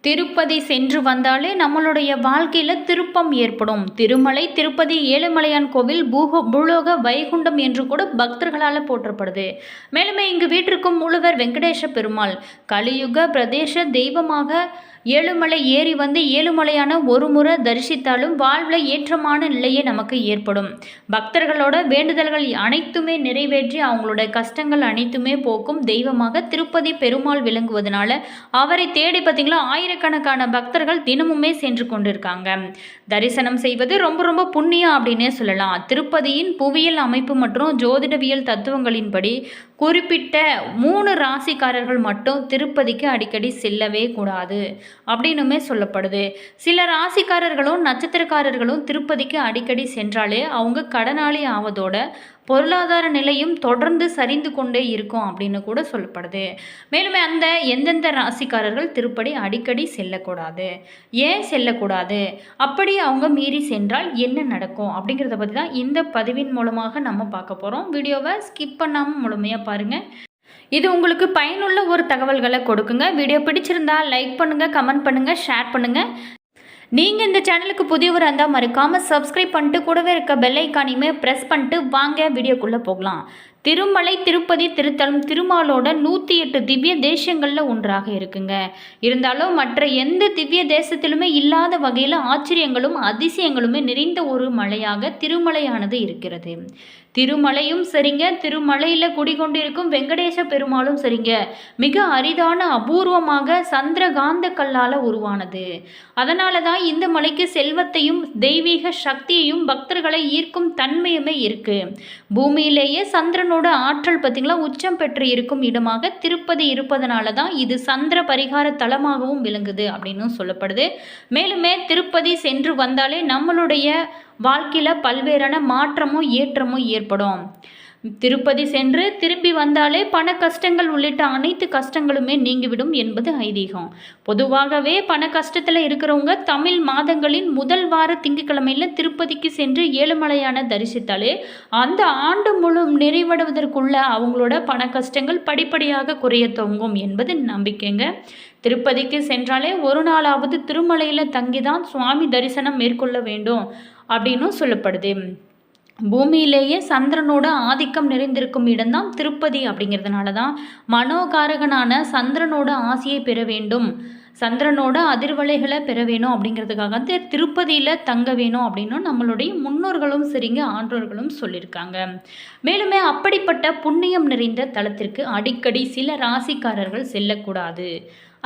திருப்பதி சென்று வந்தாலே நம்மளுடைய வாழ்க்கையில் திருப்பம் ஏற்படும். திருமலை, திருப்பதி, ஏழுமலையான் கோவில் பூலோக வைகுண்டம் என்று கூட பக்தர்களால் போற்றப்படுது. மேலுமே இங்கு வீற்றிருக்கும் மூலவர் வெங்கடேச பெருமாள் கலியுக பிரதேச தெய்வமாக ஏழுமலை ஏறி வந்து ஏழுமலையான ஒரு முறை தரிசித்தாலும் வாழ்வில் ஏற்றமான நிலையே நமக்கு ஏற்படும். பக்தர்களோட வேண்டுதல்கள் அனைத்துமே நிறைவேற்றி அவங்களோட கஷ்டங்கள் அனைத்துமே போக்கும் தெய்வமாக திருப்பதி பெருமாள் விளங்குவதனால அவரை தேடி பார்த்தீங்களா ஆயிரக்கணக்கான பக்தர்கள் தினமுமே சென்று கொண்டிருக்காங்க. தரிசனம் செய்வது ரொம்ப ரொம்ப புண்ணியம் அப்படின்னே சொல்லலாம். திருப்பதியின் புவியியல் அமைப்பு மற்றும் ஜோதிடவியல் தத்துவங்களின்படி குறிப்பிட்ட 3 ராசிக்காரர்கள் மட்டும் திருப்பதிக்கு அடிக்கடி செல்லவே கூடாது அப்படின்னுமே சொல்லப்படுது. சில ராசிக்காரர்களும் நட்சத்திரக்காரர்களும் திருப்பதிக்கு அடிக்கடி சென்றாலே அவங்க கடனாளி ஆவதோட பொருளாதார நிலையும் தொடர்ந்து சரிந்து கொண்டே இருக்கும் அப்படின்னு கூட சொல்லப்படுது. மேலுமே அந்த எந்தெந்த ராசிக்காரர்கள் திருப்பதி அடிக்கடி செல்லக்கூடாது, ஏன் செல்லக்கூடாது, அப்படி அவங்க மீறி சென்றால் என்ன நடக்கும் அப்படிங்கிறத பற்றி தான் இந்த பதிவின் மூலமாக நம்ம பார்க்க போகிறோம். வீடியோவை ஸ்கிப் பண்ணாமல் முழுமையாக பாருங்கள். இது உங்களுக்கு பயனுள்ள ஒரு தகவல்களை கொடுக்குங்க. வீடியோ பிடிச்சிருந்தா லைக் பண்ணுங்கள், கமெண்ட் பண்ணுங்கள், ஷேர் பண்ணுங்கள். நீங்கள் இந்த சேனலுக்கு புதியவராக இருந்தால் மறக்காமல் சப்ஸ்கிரைப் பண்ணிட்டு கூடவே இருக்க பெல் ஐக்கானையுமே ப்ரெஸ் பண்ணிட்டு வாங்க வீடியோக்குள்ளே போகலாம். திருமலை, திருப்பதி, திருத்தலம் திருமாலோட 108 திவ்ய தேசங்களில் ஒன்றாக இருக்குங்க. இருந்தாலும் மற்ற எந்த திவ்ய தேசத்திலுமே இல்லாத வகையில் ஆச்சரியங்களும் அதிசயங்களுமே நிறைந்த ஒரு மலையாக திருமலையானது இருக்கிறது. திருமலையும் சரிங்க, திருமலையில் குடிகொண்டிருக்கும் வெங்கடேச பெருமாளும் சரிங்க, மிக அரிதான அபூர்வமாக சந்திரகாந்த கல்லால் உருவானது. அதனால தான் இந்த மலைக்கு செல்வத்தையும் தெய்வீக சக்தியையும் பக்தர்களை ஈர்க்கும் தன்மையுமே இருக்கு. பூமியிலேயே சந்திரனோட ஆற்றல் பார்த்தீங்களா உச்சம் பெற்று இருக்கும் இடமாக திருப்பதி இருப்பதனால தான் இது சந்திர பரிகார தலமாகவும் விளங்குது அப்படின்னு சொல்லப்படுது. மேலுமே திருப்பதி சென்று வந்தாலே நம்மளுடைய வாழ்க்கையில் பல்வேறான மாற்றமும் ஏற்றமும் ஏற்படும். திருப்பதி சென்று திரும்பி வந்தாலே பண கஷ்டங்கள் உள்ளிட்ட அனைத்து கஷ்டங்களுமே நீங்கிவிடும் என்பது ஐதீகம். பொதுவாகவே பண கஷ்டத்தில் இருக்கிறவங்க தமிழ் மாதங்களின் முதல் வார திங்கட்கிழமையில் திருப்பதிக்கு சென்று ஏழுமலையான தரிசித்தாலே அந்த ஆண்டு முழு நிறைவடைவதற்குள்ள அவங்களோட பண கஷ்டங்கள் படிப்படியாக குறைய துவங்கும் என்பது நம்பிக்கைங்க. திருப்பதிக்கு சென்றாலே ஒரு நாளாவது திருமலையில் தங்கிதான் சுவாமி தரிசனம் மேற்கொள்ள வேண்டும் அப்படின்னும் சொல்லப்படுது. பூமியிலேயே சந்திரனோட ஆதிக்கம் நிறைந்திருக்கும் இடம்தான் திருப்பதி. அப்படிங்கிறதுனால தான் மனோகாரகனான சந்திரனோட ஆசையை பெற வேண்டும், சந்திரனோட அதிர்வலைகளை பெற வேணும் அப்படிங்கிறதுக்காக திருப்பதியில் தங்க வேணும் அப்படின்னு நம்மளுடைய முன்னோர்களும் சரிங்க, ஆன்றோர்களும் சொல்லியிருக்காங்க. மேலுமே அப்படிப்பட்ட புண்ணியம் நிறைந்த தலத்திற்கு அடிக்கடி சில ராசிக்காரர்கள் செல்லக்கூடாது.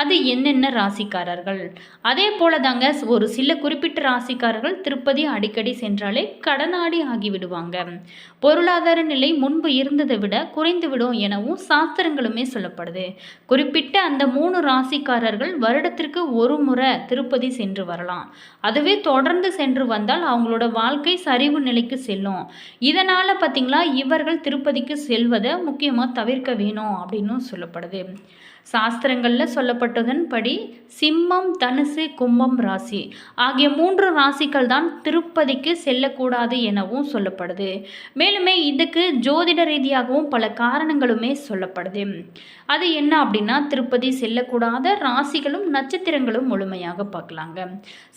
அது என்னென்ன ராசிக்காரர்கள்? அதே போல தாங்க ஒரு சில குறிப்பிட்ட ராசிக்காரர்கள் திருப்பதி அடிக்கடி சென்றாலே கடனாடி ஆகிவிடுவாங்க. பொருளாதார நிலை முன்பு இருந்ததை விட குறைந்துவிடும் எனவும் சாஸ்திரங்களுமே சொல்லப்படுது. குறிப்பிட்ட அந்த 3 ராசிக்காரர்கள் வருடத்திற்கு ஒரு முறை திருப்பதி சென்று வரலாம். அதுவே தொடர்ந்து சென்று வந்தால் அவங்களோட வாழ்க்கை சரிவு நிலைக்கு செல்லும். இதனால் பார்த்தீங்களா இவர்கள் திருப்பதிக்கு செல்வதை முக்கியமாக தவிர்க்க வேணும் அப்படின்னு சொல்லப்படுது. சாஸ்திரங்களில் சொல்லப்பட்டதன்படி சிம்மம், தனுசு, கும்பம் ராசி ஆகிய 3 ராசிகள் தான் திருப்பதிக்கு செல்லக்கூடாது எனவும் சொல்லப்படுது. மேலுமே இதுக்கு ஜோதிட ரீதியாகவும் பல காரணங்களுமே சொல்லப்படுது. அது என்ன அப்படின்னா திருப்பதி செல்லக்கூடாத ராசிகளும் நட்சத்திரங்களும் முழுமையாக பார்க்கலாங்க.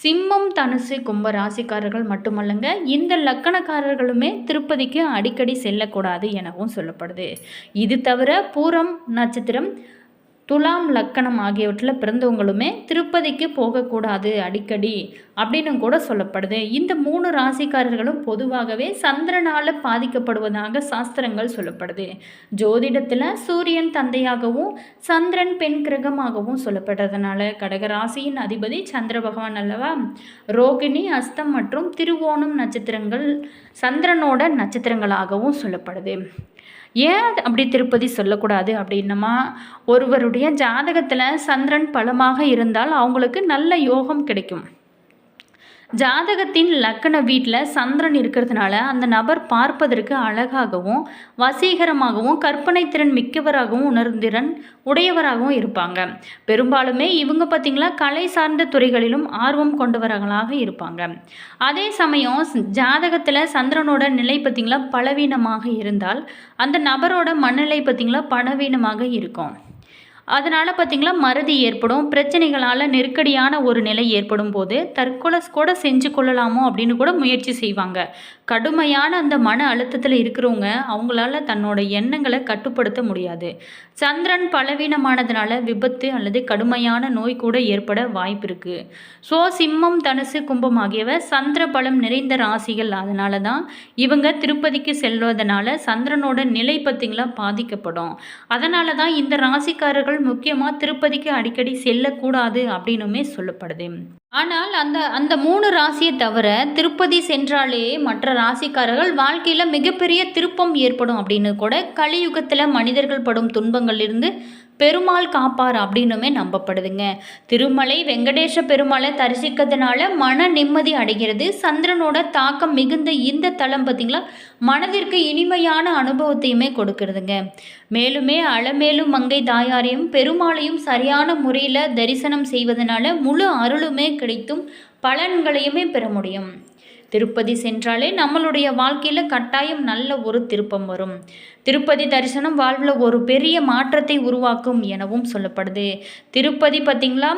சிம்மம், தனுசு, கும்ப ராசிக்காரர்கள் மட்டுமல்லங்க, இந்த லக்கணக்காரர்களுமே திருப்பதிக்கு அடிக்கடி செல்லக்கூடாது எனவும் சொல்லப்படுது. இது தவிர பூரம் நட்சத்திரம், துலாம் லக்கணம் ஆகியவற்றில் பிறந்தவங்களுமே திருப்பதிக்கு போகக்கூடாது அடிக்கடி அப்படின்னு கூட சொல்லப்படுது. இந்த 3 ராசிக்காரர்களும் பொதுவாகவே சந்திரனால் பாதிக்கப்படுவதாக சாஸ்திரங்கள் சொல்லப்படுது. ஜோதிடத்தில் சூரியன் தந்தையாகவும் சந்திரன் பெண் கிரகமாகவும் சொல்லப்படுறதுனால கடகராசியின் அதிபதி சந்திர பகவான் அல்லவா. ரோகிணி, அஸ்தம் மற்றும் திருவோணம் நட்சத்திரங்கள் சந்திரனோட நட்சத்திரங்களாகவும் சொல்லப்படுது. ஏன் அப்படி திருப்பதி சொல்லக்கூடாது அப்படின்னமா, ஒருவருடைய ஜாதகத்தில் சந்திரன் பலமாக இருந்தால் அவங்களுக்கு நல்ல யோகம் கிடைக்கும். ஜாதகத்தின் லக்கண வீட்டில் சந்திரன் இருக்கிறதுனால அந்த நபர் பார்ப்பதற்கு அழகாகவும் வசீகரமாகவும் கற்பனை திறன் மிக்கவராகவும் உணர்திறன் உடையவராகவும் இருப்பாங்க. பெரும்பாலுமே இவங்க பார்த்திங்களா கலை சார்ந்த துறைகளிலும் ஆர்வம் கொண்டவர்களாக இருப்பாங்க. அதே சமயம் ஜாதகத்தில் சந்திரனோட நிலை பார்த்திங்களா பலவீனமாக இருந்தால் அந்த நபரோட மனநிலை பார்த்திங்களா பலவீனமாக இருக்கும். அதனால் பார்த்திங்களா மறதி ஏற்படும். பிரச்சனைகளால் நெருக்கடியான ஒரு நிலை ஏற்படும் போது தற்கொலை கூட செஞ்சு கொள்ளலாமோ அப்படின்னு கூட முயற்சி செய்வாங்க. கடுமையான அந்த மன அழுத்தத்தில் இருக்கிறவங்க அவங்களால தன்னோட எண்ணங்களை கட்டுப்படுத்த முடியாது. சந்திரன் பலவீனமானதுனால விபத்து அல்லது கடுமையான நோய் கூட ஏற்பட வாய்ப்பு இருக்குது. ஸோ சிம்மம், தனுசு, கும்பம் ஆகியவை சந்திர பலம் நிறைந்த ராசிகள். அதனால தான் இவங்க திருப்பதிக்கு செல்வதனால சந்திரனோட நிலை பார்த்திங்களா பாதிக்கப்படும். அதனால தான் இந்த ராசிக்காரர்கள் முக்கியமாக திருப்பதிக்கு அடிக்கடி செல்லக்கூடாது அப்படின்னுமே சொல்லப்படுது. ஆனால் அந்த 3 ராசியை தவிர திருப்பதி சென்றாலே மற்ற ராசிக்காரர்கள் வாழ்க்கையில் மிகப்பெரிய திருப்பம் ஏற்படும் அப்படின்னு கூட கலியுகத்தில் மனிதர்கள் படும் துன்பங்களிலிருந்து பெருமாள் காப்பார் அப்படின்னுமே நம்பப்படுதுங்க. திருமலை வெங்கடேஷ பெருமாளை தரிசிக்கிறதுனால மன நிம்மதி அடைகிறது. சந்திரனோட தாக்கம் மிகுந்த இந்த தலம் பார்த்திங்களா மனதிற்கு இனிமையான அனுபவத்தையுமே கொடுக்கறதுங்க. மேலுமே அலமேலும் மங்கை தாயாரையும் பெருமாளையும் சரியான முறையில் தரிசனம் செய்வதனால முழு அருளுமே கிடைத்தும் பலன்களையுமே பெற முடியும். திருப்பதி சென்றாலே நம்மளுடைய வாழ்க்கையில் கட்டாயம் நல்ல ஒரு திருப்பம் வரும். திருப்பதி தரிசனம் வாழ்வில் ஒரு பெரிய மாற்றத்தை உருவாக்கும் எனவும் சொல்லப்படுது. திருப்பதி பார்த்திங்களா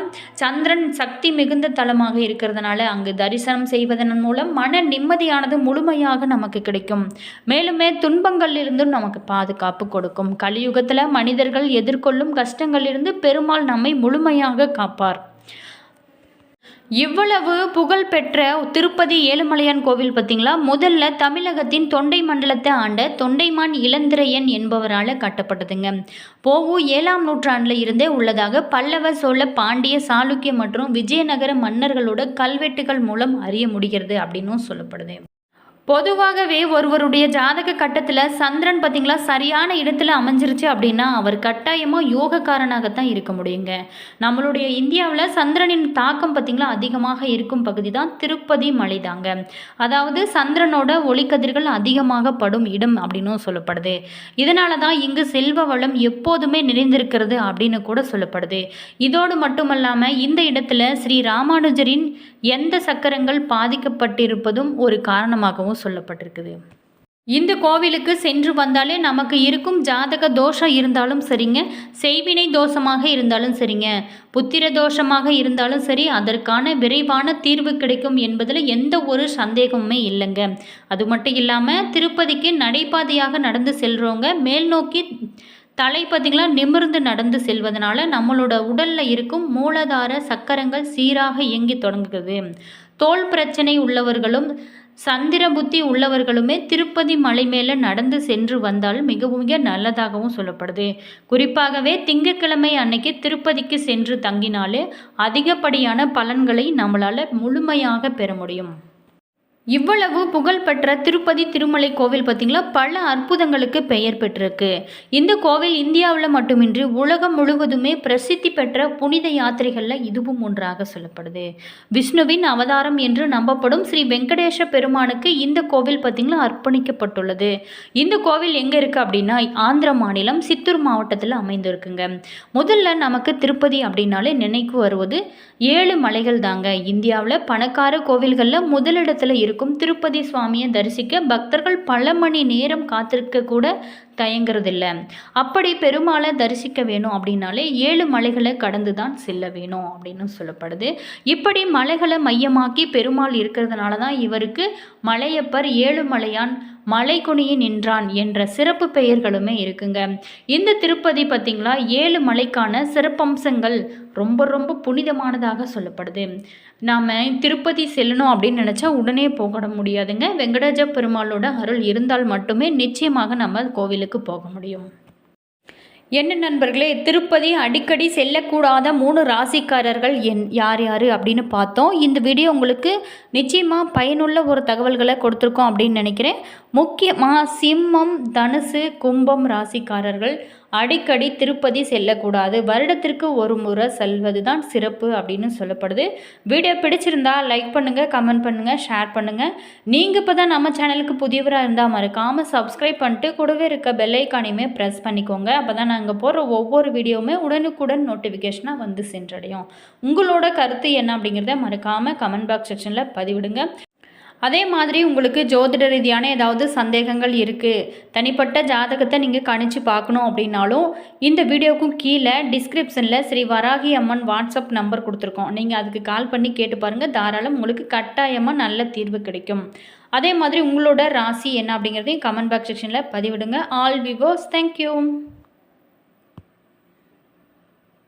சந்திரன் சக்தி மிகுந்த தலமாக இருக்கிறதுனால அங்கு தரிசனம் செய்வதன் மூலம் மன நிம்மதியானது முழுமையாக நமக்கு கிடைக்கும். மேலுமே துன்பங்களிலிருந்தும் நமக்கு பாதுகாப்பு கொடுக்கும். கலியுகத்தில் மனிதர்கள் எதிர்கொள்ளும் கஷ்டங்களிலிருந்து பெருமாள் நம்மை முழுமையாக காப்பார். இவ்வளவு புகழ்பெற்ற திருப்பதி ஏழுமலையான் கோவில் பார்த்திங்களா முதல்ல தமிழகத்தின் தொண்டை மண்டலத்தை ஆண்ட தொண்டைமான் இளந்திரையன் என்பவரால் கட்டப்பட்டதுங்க. போகு 7ஆம் நூற்றாண்டில் இருந்தே உள்ளதாக பல்லவ, சோழ, பாண்டிய, சாளுக்கிய மற்றும் விஜயநகர மன்னர்களோட கல்வெட்டுகள் மூலம் அறிய முடிகிறது அப்படின்னும் சொல்லப்படுது. பொதுவாகவே ஒருவருடைய ஜாதக கட்டத்தில் சந்திரன் பார்த்திங்களா சரியான இடத்துல அமைஞ்சிருச்சு அப்படின்னா அவர் கட்டாயமாக யோகக்காரனாகத்தான் இருக்க முடியுங்க. நம்மளுடைய இந்தியாவில் சந்திரனின் தாக்கம் பார்த்திங்களா அதிகமாக இருக்கும் பகுதி தான் திருப்பதி மலை தாங்க. அதாவது சந்திரனோட ஒளிக்கதிர்கள் அதிகமாக படும் இடம் அப்படின்னும் சொல்லப்படுது. இதனால தான் இங்கு செல்வ வளம் எப்போதுமே நிறைந்திருக்கிறது அப்படின்னு கூட சொல்லப்படுது. இதோடு மட்டுமல்லாமல் இந்த இடத்துல ஸ்ரீ ராமானுஜரின் எந்த சக்கரங்கள் பாதிக்கப்பட்டிருப்பதும் ஒரு காரணமாகவும் சொல்லப்பட்டிருக்குது. இந்த கோவிலுக்கு சென்று வந்தாலே நமக்கு இருக்கும் ஜாதக தோஷம் இருந்தாலும் சரிங்க, செய்வினை தோஷமாக இருந்தாலும் சரிங்க, புத்திர தோஷமாக இருந்தாலும் சரி, அதற்கான விரைவான தீர்வு கிடைக்கும் என்பதில் எந்த ஒரு சந்தேகமுமே இல்லைங்க. அது மட்டும் இல்லாமல் திருப்பதிக்கு நடைபாதையாக நடந்து செல்கிறவங்க மேல் நோக்கி தலை பார்த்திங்களா நிமிர்ந்து நடந்து செல்வதனால நம்மளோட உடலில் இருக்கும் மூலாதார சக்கரங்கள் சீராக இயங்கி தொடங்குகிறது. தோல் பிரச்சனை உள்ளவர்களும் சந்திர புத்தி உள்ளவர்களுமே திருப்பதி மலை மேலே நடந்து சென்று வந்தால் மிக மிக நல்லதாகவும் சொல்லப்படுது. குறிப்பாகவே திங்கட்கிழமை அன்னைக்கு திருப்பதிக்கு சென்று தங்கினாலே அதிகப்படியான பலன்களை நம்மளால் முழுமையாக பெற முடியும். இவ்வளவு புகழ்பெற்ற திருப்பதி திருமலை கோவில் பார்த்திங்களா பல அற்புதங்களுக்கு பெயர் பெற்றிருக்கு. இந்த கோவில் இந்தியாவில் மட்டுமின்றி உலகம் முழுவதுமே பிரசித்தி பெற்ற புனித யாத்திரைகளில் இதுவும் ஒன்றாக சொல்லப்படுது. விஷ்ணுவின் அவதாரம் என்று நம்பப்படும் ஸ்ரீ வெங்கடேஷ பெருமானுக்கு இந்த கோவில் பார்த்திங்களா அர்ப்பணிக்கப்பட்டுள்ளது. இந்த கோவில் எங்கே இருக்குது அப்படின்னா ஆந்திர மாநிலம் சித்தூர் மாவட்டத்தில் அமைந்திருக்குங்க. முதல்ல நமக்கு திருப்பதி அப்படின்னாலே நினைக்கு வருவது 7 மலைகள் தாங்க. இந்தியாவில் பணக்கார கோவில்களில் முதலிடத்தில் இருக்கும் திருப்பதி சுவாமியை தரிசிக்க பக்தர்கள் பல மணி நேரம் காத்திருக்க கூட தயங்குறதில்லை. அப்படி பெருமாளை தரிசிக்க வேணும் அப்படின்னாலே 7 மலைகளை கடந்து தான் செல்ல வேணும் அப்படின்னு சொல்லப்படுது. இப்படி மலைகளை மையமாக்கி பெருமாள் இருக்கிறதுனால தான் இவருக்கு மலையப்பர், ஏழுமலையான், மலைக்குனிய நின்றான் என்ற சிறப்பு பெயர்களுமே இருக்குங்க. இந்த திருப்பதி பார்த்திங்களா 7 மலைக்கான சிறப்பம்சங்கள் ரொம்ப ரொம்ப புனிதமானதாக சொல்லப்படுது. நாம் திருப்பதி செல்லணும் அப்படின்னு நினச்சா உடனே போக முடியாதுங்க. வெங்கடாஜ பெருமாளோட அருள் இருந்தால் மட்டுமே நிச்சயமாக நம்ம கோவிலுக்கு போக முடியும். என்ன நண்பர்களே, திருப்பதி அடிக்கடி செல்லக்கூடாத 3 ராசிக்காரர்கள் யார் யார் அப்படின்னு பார்த்தோம். இந்த வீடியோ உங்களுக்கு நிச்சயமாக பயனுள்ள ஒரு தகவல்களை கொடுத்துருக்கோம் அப்படின்னு நினைக்கிறேன். முக்கியமாக சிம்மம், தனுசு, கும்பம் ராசிக்காரர்கள் அடிக்கடி திருப்பதி செல்லக்கூடாது. வருடத்திற்கு ஒரு முறை செல்வது தான் சிறப்பு அப்படின்னு சொல்லப்படுது. வீடியோ பிடிச்சிருந்தா லைக் பண்ணுங்கள், கமெண்ட் பண்ணுங்கள், ஷேர் பண்ணுங்கள். நீங்கள் இப்போ தான் நம்ம சேனலுக்கு புதியவராக இருந்தால் மறக்காமல் சப்ஸ்கிரைப் பண்ணிட்டு கூடவே இருக்க பெல் ஐக்கானையுமே ப்ரெஸ் பண்ணிக்கோங்க. அப்போ தான் நாங்கள் போகிற ஒவ்வொரு வீடியோவுமே உடனுக்குடன் நோட்டிஃபிகேஷனாக வந்து சென்றடையும். உங்களோட கருத்து என்ன அப்படிங்கிறத மறக்காமல் கமெண்ட் பாக்ஸ் செக்ஷனில் பதிவிடுங்க. அதே மாதிரி உங்களுக்கு ஜோதிட ரீதியான ஏதாவது சந்தேகங்கள் இருக்குது, தனிப்பட்ட ஜாதகத்தை நீங்கள் கணிச்சு பார்க்கணும் அப்படின்னாலும் இந்த வீடியோவுக்கும் கீழே டிஸ்கிரிப்ஷனில் ஸ்ரீ வராகி அம்மன் வாட்ஸ்அப் நம்பர் கொடுத்துருக்கோம். நீங்கள் அதுக்கு கால் பண்ணி கேட்டு பாருங்கள். தாராளம் உங்களுக்கு கட்டாயமாக நல்ல தீர்வு கிடைக்கும். அதே மாதிரி உங்களோட ராசி என்ன அப்படிங்கிறதையும் கமெண்ட் பாக்ஸ் செக்ஷனில் பதிவிடுங்க. ஆல் விவோஸ், தேங்க்யூ.